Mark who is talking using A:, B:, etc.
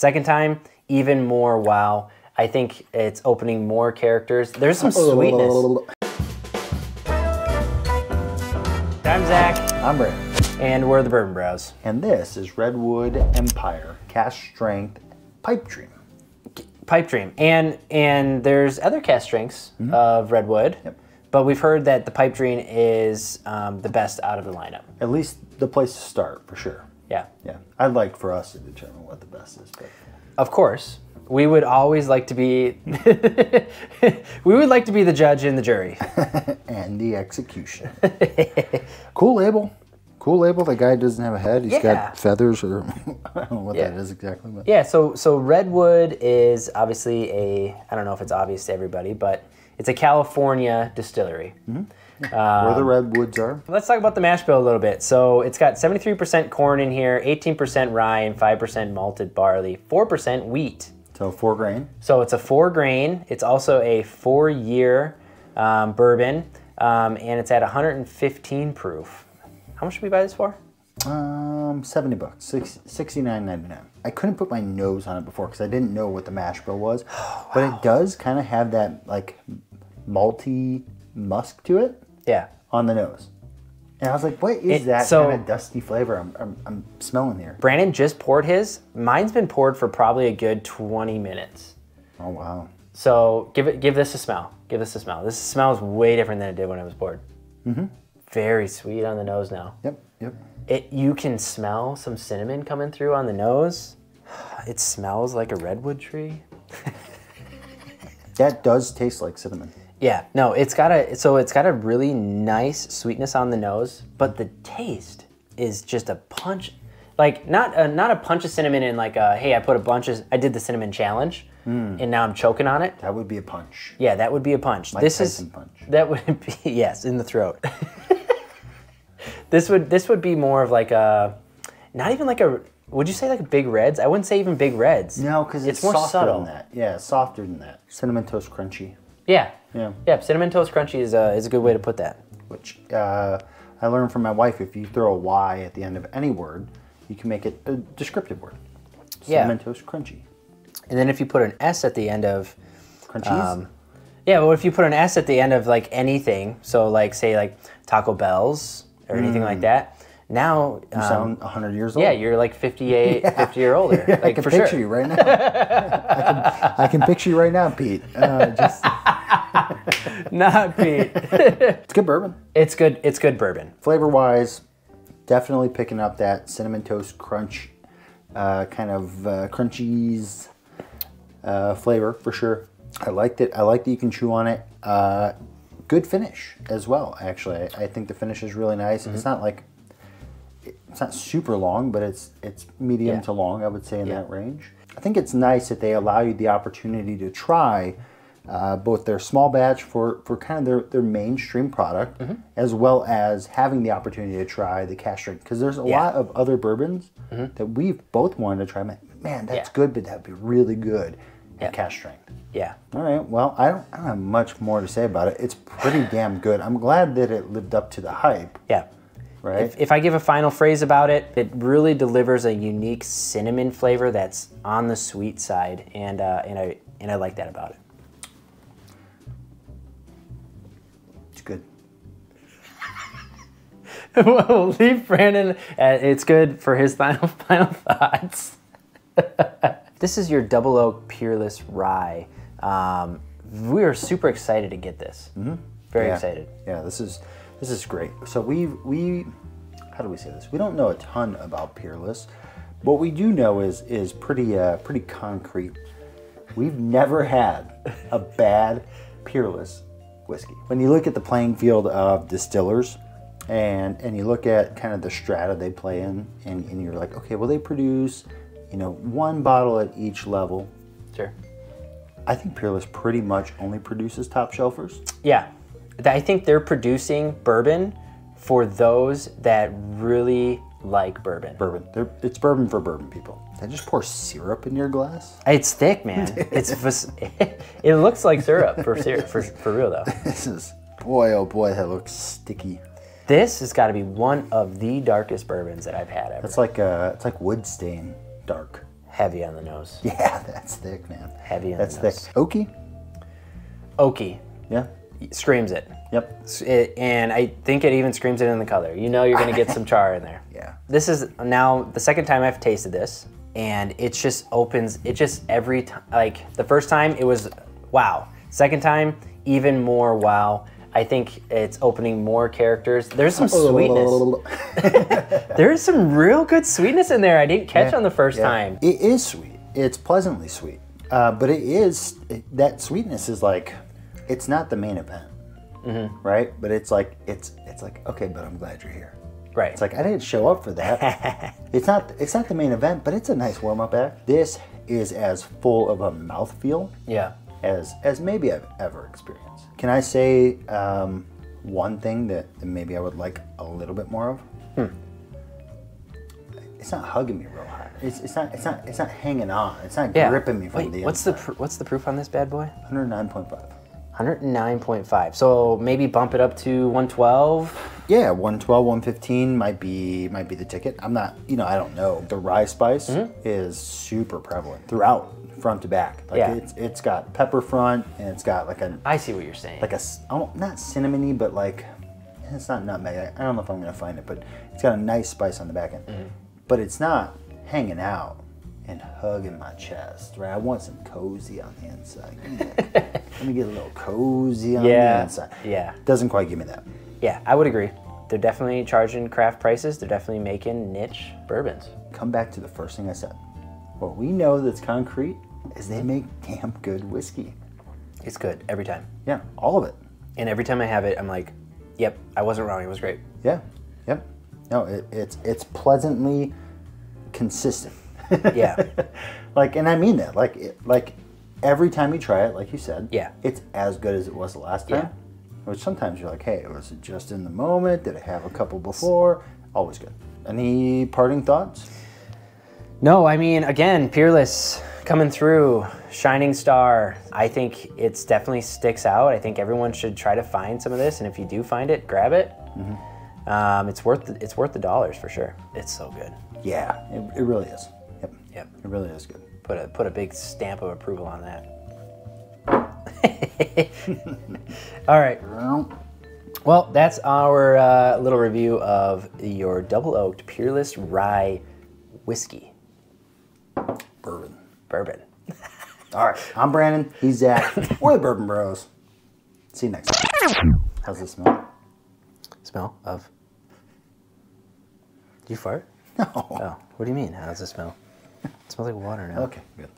A: Second time, even more wow. I think it's opening more characters. There's some sweetness. I'm Zach.
B: I'm Brandon.
A: And we're the Bourbon Bros.
B: And this is Redwood Empire Cask Strength Pipe Dream.
A: Pipe Dream. And there's other cask strengths of Redwood.
B: Yep.
A: But we've heard that the Pipe Dream is the best out of the lineup.
B: At least the place to start, for sure.
A: Yeah.
B: Yeah. I'd like for us to determine what the best is. But
A: of course. We would always like to be we would like to be the judge and the jury.
B: And the execution. Cool label. Cool label. The guy doesn't have a head. He's got feathers, or I don't know what that is exactly. But.
A: Yeah, so Redwood is obviously I don't know if it's obvious to everybody, but it's a California distillery.
B: Where the redwoods are.
A: Let's talk about the mash bill a little bit. So it's got 73% corn in here, 18% rye, and 5% malted barley, 4% wheat.
B: So 4 grain.
A: So it's a 4 grain. It's also a 4-year bourbon, and it's at 115 proof. How much should we buy this for?
B: $70, $69.99. I couldn't put my nose on it before because I didn't know what the mash bill was, but it does kind of have that like malty musk to it.
A: Yeah.
B: On the nose. And I was like, what is that kind of dusty flavor I'm smelling here?
A: Brandon just poured his. Mine's been poured for probably a good 20 minutes.
B: Oh, wow.
A: So give this a smell. Give this a smell. This smells way different than it did when it was poured. Very sweet on the nose now.
B: Yep.
A: You can smell some cinnamon coming through on the nose. It smells like a redwood tree.
B: That does taste like cinnamon.
A: Yeah, no, it's got a really nice sweetness on the nose, but the taste is just a punch, like not a punch of cinnamon in like hey, I did the cinnamon challenge, and now I'm choking on it.
B: That would be a punch.
A: Yeah, that would be a punch.
B: Like Tyson punch.
A: That would be, yes, in the throat. This would be more of like not even like a. Would you say like a Big Reds? I wouldn't say even Big Reds.
B: No, because it's more subtle than that. Yeah, softer than that. Cinnamon Toast Crunchy.
A: Yeah.
B: Yeah.
A: Yeah, Cinnamon Toast Crunchy is a good way to put that.
B: Which I learned from my wife. If you throw a Y at the end of any word, you can make it a descriptive word. Cinnamon Toast Crunchy.
A: And then if you put an S at the end of
B: Crunchies.
A: Yeah, well, if you put an S at the end of like anything, so like say like Taco Bell's or anything like that. Now
B: you sound 100 years old.
A: Yeah, you're like 58, 50 or older.
B: Yeah,
A: like,
B: I can picture you right now. I can picture you right now, Pete.
A: Not Pete.
B: It's good bourbon.
A: It's good bourbon.
B: Flavor-wise, definitely picking up that Cinnamon Toast Crunch, kind of crunchies flavor for sure. I liked it. I like that you can chew on it. Good finish as well, actually. I think the finish is really nice. It's not like, it's not super long, but it's medium to long, I would say, in that range. I think it's nice that they allow you the opportunity to try both their small batch for kind of their mainstream product, as well as having the opportunity to try the cask strength. Because there's a lot of other bourbons that we've both wanted to try. Man, that's good, but that'd be really good at cask strength.
A: Yeah.
B: All right. Well, I don't have much more to say about it. It's pretty damn good. I'm glad that it lived up to the hype.
A: Yeah.
B: Right.
A: If I give a final phrase about it, it really delivers a unique cinnamon flavor that's on the sweet side, and I like that about it.
B: It's good.
A: We'll leave Brandon. It's good for his final thoughts. This is your Double Oak Peerless Rye. We are super excited to get this. Very excited. Yeah,
B: this is great. So we how do we say this? We don't know a ton about Peerless. What we do know is pretty concrete. We've never had a bad Peerless whiskey. When you look at the playing field of distillers and you look at kind of the strata they play in, and you're like, okay, well, they produce, one bottle at each level.
A: Sure.
B: I think Peerless pretty much only produces top shelfers.
A: Yeah. I think they're producing bourbon for those that really like bourbon.
B: It's bourbon for bourbon people. Did I just pour syrup in your glass?
A: It's thick, man. It looks like syrup for real though.
B: This is, boy, oh boy, that looks sticky.
A: This has got to be one of the darkest bourbons that I've had ever.
B: It's like wood stain dark.
A: Heavy on the nose.
B: Yeah, that's thick, man.
A: Heavy on
B: that's
A: the nose.
B: thick. Oaky?
A: Oaky.
B: Yeah.
A: Screams it.
B: Yep.
A: And I think it even screams it in the color. You know you're going to get some char in there.
B: Yeah.
A: This is now the second time I've tasted this, and it just opens, it just every time, like the first time it was wow. Second time, even more wow. I think it's opening more characters. There's some sweetness. There's some real good sweetness in there I didn't catch on the first time.
B: It is sweet. It's pleasantly sweet. But that sweetness is like, it's not the main event, right? But it's like, okay, but I'm glad you're here.
A: Right.
B: It's like, I didn't show up for that. It's not the main event, but it's a nice warm-up act. This is as full of a mouthfeel as maybe I've ever experienced. Can I say one thing that maybe I would like a little bit more of? It's not hugging me real hard. It's not hanging on. It's not gripping me from the inside.
A: What's the proof on this bad boy?
B: 109.5.
A: 109.5. So maybe bump it up to 112.
B: Yeah, 112, 115 might be the ticket. I'm not, I don't know. The rye spice is super prevalent throughout, front to back. Like it's got pepper front, and it's got like a.
A: I see what you're saying.
B: Like not cinnamony, but like it's not nutmeg. I don't know if I'm gonna find it, but it's got a nice spice on the back end. But it's not hanging out and hugging my chest, right? I want some cozy on the inside. Let me get a little cozy on the inside. Yeah. Doesn't quite give me that.
A: Yeah, I would agree. They're definitely charging craft prices. They're definitely making niche bourbons.
B: Come back to the first thing I said. What we know that's concrete is they make damn good whiskey.
A: It's good every time.
B: Yeah, all of it.
A: And every time I have it, I'm like, yep, I wasn't wrong. It was great.
B: Yeah, yep. No, it's pleasantly consistent.
A: Yeah.
B: And I mean that. Like every time you try it, like you said, it's as good as it was the last time.
A: Yeah.
B: Which sometimes you're like, hey, was it just in the moment? Did I have a couple before? Always good. Any parting thoughts?
A: No, I mean, again, Peerless coming through, shining star. I think it's definitely sticks out. I think everyone should try to find some of this, and if you do find it, grab it. It's worth the dollars for sure. It's so good.
B: Yeah, it really is. Yep. It really is good.
A: Put a big stamp of approval on that. All right. Well, that's our little review of your double oaked Peerless Rye whiskey. Bourbon.
B: All right. I'm Brandon. He's Zach. We're the Bourbon Bros. See you next time. How's this smell?
A: Smell of? Did you fart?
B: No.
A: Oh, what do you mean? How does it smell? It smells like water now.
B: Okay, good.